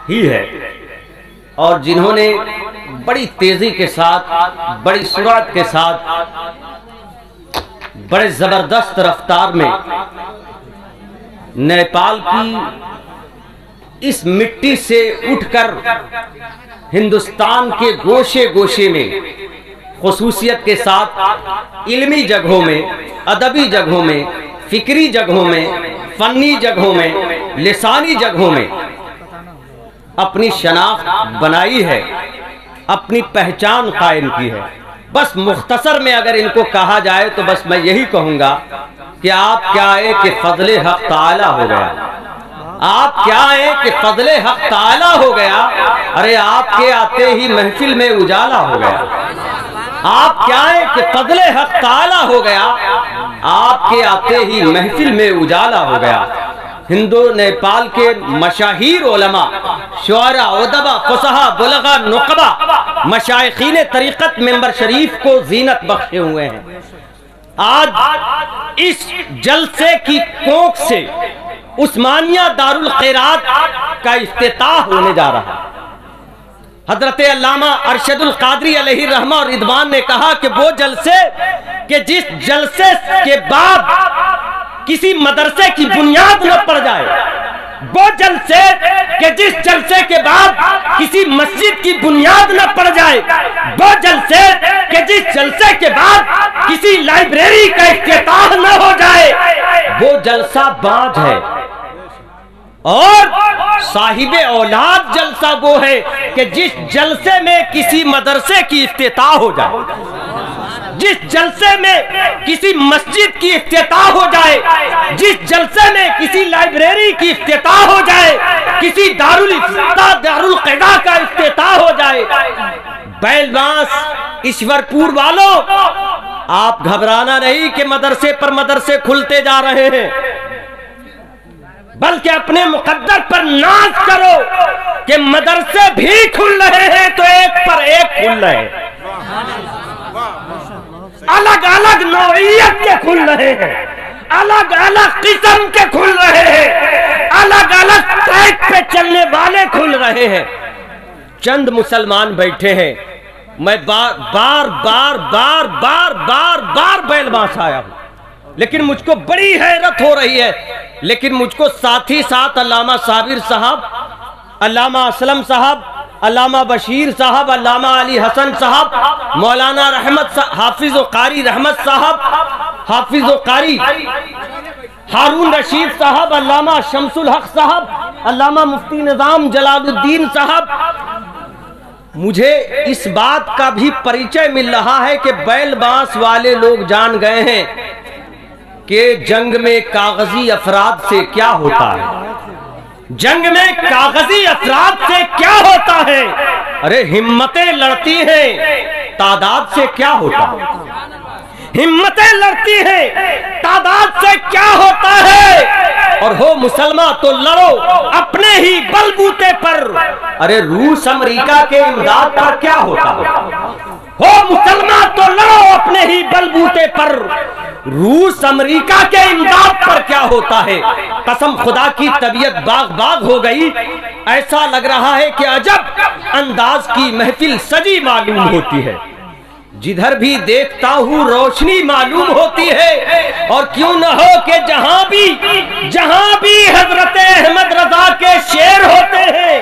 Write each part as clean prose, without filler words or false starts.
ہی ہے، اور جنہوں نے بڑی تیزی کے ساتھ، بڑی سرعت کے ساتھ، بڑے زبردست رفتار میں نیپال کی اس مٹی سے اٹھ کر ہندوستان کے گوشے گوشے میں خصوصیت کے ساتھ علمی جگہوں میں، ادبی جگہوں میں، فکری جگہوں میں، فنی جگہوں میں، لسانی جگہوں میں اپنی شناخت بنائی ہے، اپنی پہچان قائم کی ہے۔ بس مختصر میں اگر ان کو کہا جائے تو بس میں یہی کہوں گا کہ آپ کیا ہے کہ فضل حق تعالی ہو گیا، آپ کیا ہے کہ فضل حق تعالی ہو گیا۔ ارے آپ کے آتے ہی محفل میں اجالا ہو گیا، آپ کیا ہے کہ فضل حق تعالی ہو گیا، آپ کے آتے ہی محفل میں اجالا ہو گیا۔ ہندو نیپال کے مشاہیر علماء، شعراء، ادبا، فصحاء، بلغاء، نقبا، مشائخین طریقت منبر شریف کو زینت بخشے ہوئے ہیں۔ آج اس جلسے کی کوکھ سے عثمانیہ دارالقرات کا افتتاح ہونے جا رہا ہے۔ حضرت علامہ ارشد القادری علیہ الرحمہ اور رضوان نے کہا کہ وہ جلسے کہ جس جلسے کے بعد کسی مدرسے کی بنیاد نہ پڑ جائے، وہ جلسے کہ جس جلسے کے بعد کسی مسجد کی بنیاد نہ پڑ جائے، وہ جلسے کہ جس جلسے کے بعد کسی لائبریری کا افتتاح نہ ہو جائے، وہ جلسہ باج ہے۔ اور صاحب اولاد جلسہ وہ ہے کہ جس جلسے میں کسی مدرسے کی افتتاح ہو جائے، جس جلسے میں کسی مسجد کی افتتاح ہو جائے، جس جلسے میں کسی لائبریری کی افتتاح ہو جائے، کسی دارالقضاء کا افتتاح ہو جائے۔ بیلواس ایشورپور والوں، آپ گھبرانا نہیں کہ مدرسے پر مدرسے کھلتے جا رہے ہیں، بلکہ اپنے مقدر پر ناز کرو کہ مدرسے بھی کھل رہے ہیں تو ایک پر ایک کھل رہے ہیں، الگ الگ نوعیت کے کھل رہے ہیں، الگ الگ قسم کے کھل رہے ہیں، الگ الگ ٹریک پہ چلنے والے کھل رہے ہیں۔ چند مسلمان بیٹھے ہیں، میں بار بار بیلواس آیا ہوں، لیکن مجھ کو بڑی حیرت ہو رہی ہے، لیکن مجھ کو ساتھ ہی ساتھ علامہ صابر صاحب، علامہ اسلم صاحب، علامہ بشیر صاحب، علامہ علی حسن صاحب، مولانا رحمت صاحب، حافظ و قاری رحمت صاحب، حافظ و قاری ہارون رشید صاحب، علامہ شمس الحق صاحب، علامہ مفتی نظام جلال الدین صاحب، مجھے اس بات کا بھی پریچے مل رہا ہے کہ بیلواس والے لوگ جان گئے ہیں کہ جنگ میں کاغذی افراد سے کیا ہوتا ہے، جنگ میں کاغذی افراد سے کیا ہوتا ہے۔ ارے ہمتیں لڑتی ہیں، تعداد سے کیا ہوتا ہے، ہمتیں لڑتی ہیں، تعداد سے کیا ہوتا ہے۔ اور ہو مسلمان تو لڑو اپنے ہی بل بوتے پر۔ ارے روس امریکہ کے امداد پر کیا ہوتا ہے، ہو مسلمان تو لڑو اپنے ہی بل بوتے پر۔ روس امریکہ کے امداد پر کیا ہوتا ہے۔ قسم خدا کی طبیعت باغ باغ ہو گئی، ایسا لگ رہا ہے کہ عجب انداز کی محفل سجی معلوم ہوتی ہے، جدھر بھی دیکھتا ہوں روشنی معلوم ہوتی ہے۔ اور کیوں نہ ہو کہ جہاں بھی حضرت احمد رضا کے شعر ہوتے ہیں،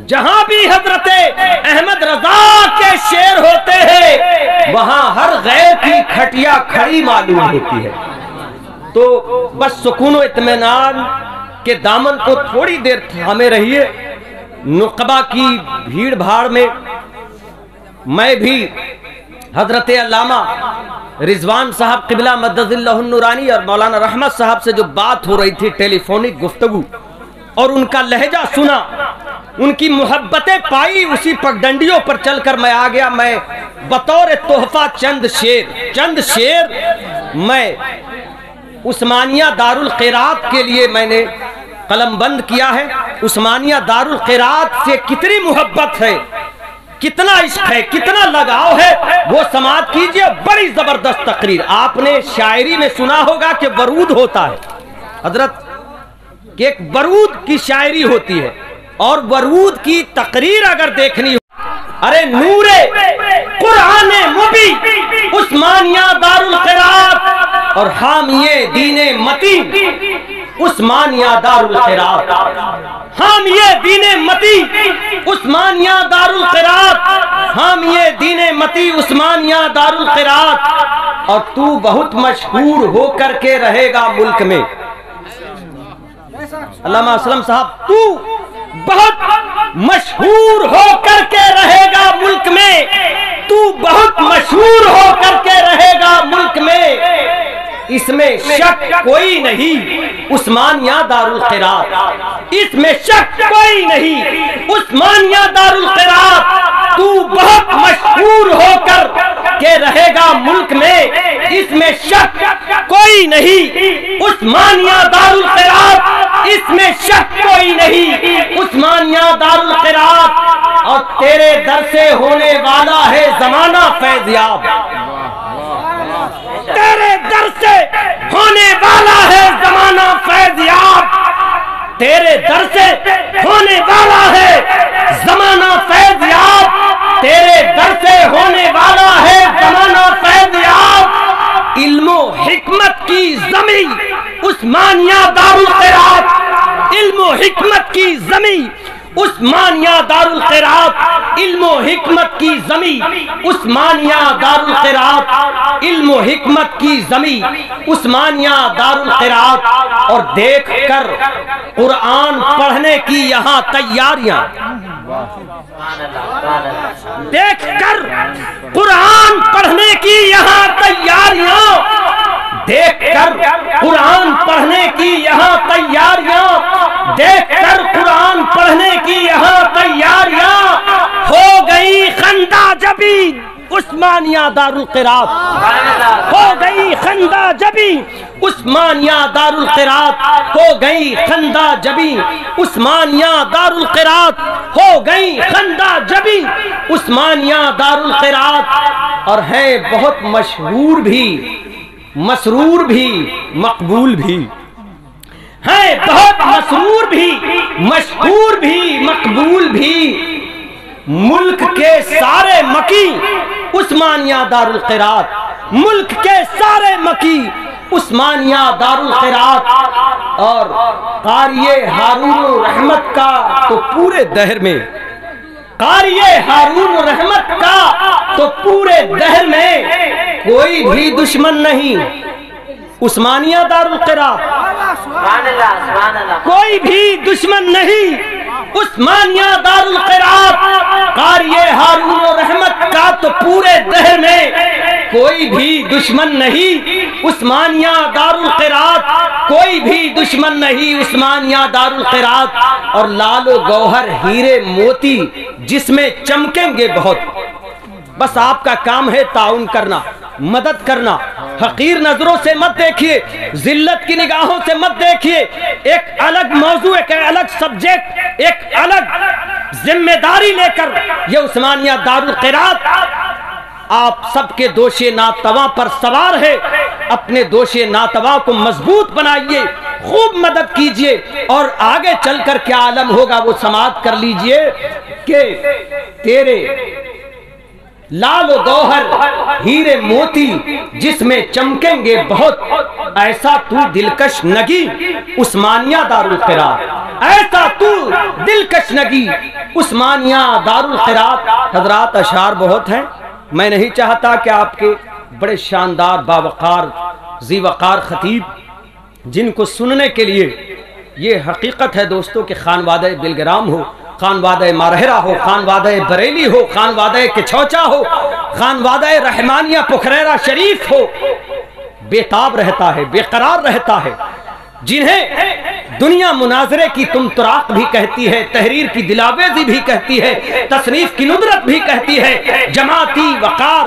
جہاں بھی حضرت احمد رضا کے شعر ہوتے ہیں، وہاں ہر غیر کی کھٹیا کھڑی معلوم ہوتی ہے۔ تو بس سکون و اطمینان کے دامن کو تھوڑی دیر تھامے رہیے۔ نقبہ کی بھیڑ بھاڑ میں میں بھی حضرت علامہ رضوان صاحب قبلہ مدد اللہ النورانی اور مولانا رحمت صاحب سے جو بات ہو رہی تھی، ٹیلی فونک گفتگو، اور ان کا لہجہ سنا، ان کی محبتیں پائی، اسی پگڈنڈیوں پر چل کر میں آ گیا۔ میں بطور تحفہ چند شعر میں عثمانیہ دارالقرات کے لیے میں نے قلم بند کیا ہے۔ عثمانیہ دارالقرات سے کتنی محبت ہے، کتنا عشق ہے، کتنا لگاؤ ہے، وہ سماعت کیجئے۔ بڑی زبردست تقریر۔ آپ نے شاعری میں سنا ہوگا کہ ورود ہوتا ہے، حضرت کہ ایک ورود کی شاعری ہوتی ہے اور ورود کی تقریر اگر دیکھنی ہو، ارے نور قرآن مبی عثمانیہ دارالقرات اور حامیہ دین متین عثمانیہ دارالقرات، حامیہ دین متی عثمانیہ دارالقرات، حامیہ دین متی عثمانیہ دارالقرات، اور تو بہت مشہور ہو کر کے رہے گا ملک میں۔ علامہ اسلم صاحب، تو بہت مشہور ہو کر کے رہے گا ملک میں، تو بہت مشہور ہو کر کے رہے گا ملک میں، اس میں شک کوئی نہیں عثمانیہ دارالقرات، اس میں شک کوئی نہیں عثمانیہ دارالقرات، تو بہت مشہور ہو کر کے رہے گا ملک میں، اس میں شک کوئی نہیں عثمانیہ دارالقرات، اس میں شک کوئی نہیں عثمانیہ دارالقرات، اور تیرے در سے ہونے والا ہے زمانہ فیضیاب، تیرے در سے ہونے والا ہے زمانہ فیضیاب، تیرے در سے ہونے والا ہے زمانہ فیضیاب، تیرے در سے ہونے والا ہے زمانہ فیضیاب، علم و حکمت کی زمین عثمانیہ دارالقرات، علم و حکمت کی زمین عثمانیہ دارالقرات، علم و حکمت کی زمین عثمانیہ دارالقرات، علم و حکمت کی زمین عثمانیہ دارالقرات، اور دیکھ کر قرآن پڑھنے کی یہاں تیاریاں، دیکھ کر قرآن پڑھنے کی یہاں تیاریاں، دیکھ کر قرآن پڑھنے کی یہاں تیاریاں، دیکھ کر قرآن پڑھنے کی یہاں تیاریاں، ہو گئی خندہ جبی عثمانیہ دارالقرات، ہو گئی خندہ جبی عثمانیہ دارالقرات، ہو گئی خندہ جبی عثمانیہ دارالقرات، ہو گئی خندہ جبی عثمانیہ دارالقرات، اور ہے بہت مشہور بھی، مسرور بھی، مقبول بھی، ہے بہت مسرور بھی، مشہور بھی، مقبول بھی، ملک کے سارے مکی عثمانیہ دارالقرات، ملک کے سارے مکی عثمانیہ دارالقرات، اور قاری ہارون الرحمت کا تو پورے دہر میں، قاری ہارون الرحمت کا تو پورے دہر میں کوئی بھی دشمن نہیں عثمانیہ دارالقرات، کوئی بھی دشمن نہیں عثمانیہ دارالقرات، قاری ہارون الرحمت کا تو پورے دہر میں کوئی بھی دشمن نہیں عثمانیہ دارالقرات، کوئی بھی دشمن نہیں عثمانیہ دارالقرات، اور لال و گوہر ہیرے موتی جس میں چمکیں گے بہت، بس آپ کا کام ہے تعاون کرنا، مدد کرنا، حقیر نظروں سے مت دیکھیے، ذلت کی نگاہوں سے مت دیکھیے، ایک الگ موضوع، ایک الگ سبجیکٹ، ایک الگ ذمہ داری لے کر یہ عثمانیہ دارالقرات آپ سب کے دوش ناتواں پر سوار ہے، اپنے دوش ناتواں کو مضبوط بنائیے، خوب مدد کیجئے، اور آگے چل کر کیا عالم ہوگا وہ سماعت کر لیجئے کہ تیرے لال و گوہر ہیرے موتی جس میں چمکیں گے بہت، ایسا تو دلکش نگی عثمانیہ دارالقرات، ایسا تو دلکش نگی عثمانیہ دارالقرات۔ حضرات اشعار بہت ہیں، میں نہیں چاہتا کہ آپ کے بڑے شاندار باوقار ذی وقار خطیب جن کو سننے کے لیے یہ حقیقت ہے دوستوں کہ خانوادہ بلگرام ہو، خانوادہ مارہرہ ہو، خانوادہ بریلی ہو، خانوادہ کچھوچا ہو، خانوادہ رحمانیہ پکھریرہ شریف ہو، بے تاب رہتا ہے، بے قرار رہتا ہے، جنہیں دنیا مناظرے کی تم تراق بھی کہتی ہے، تحریر کی دلاویزی بھی کہتی ہے، تصنیف کی ندرت بھی کہتی ہے، جماعتی وقار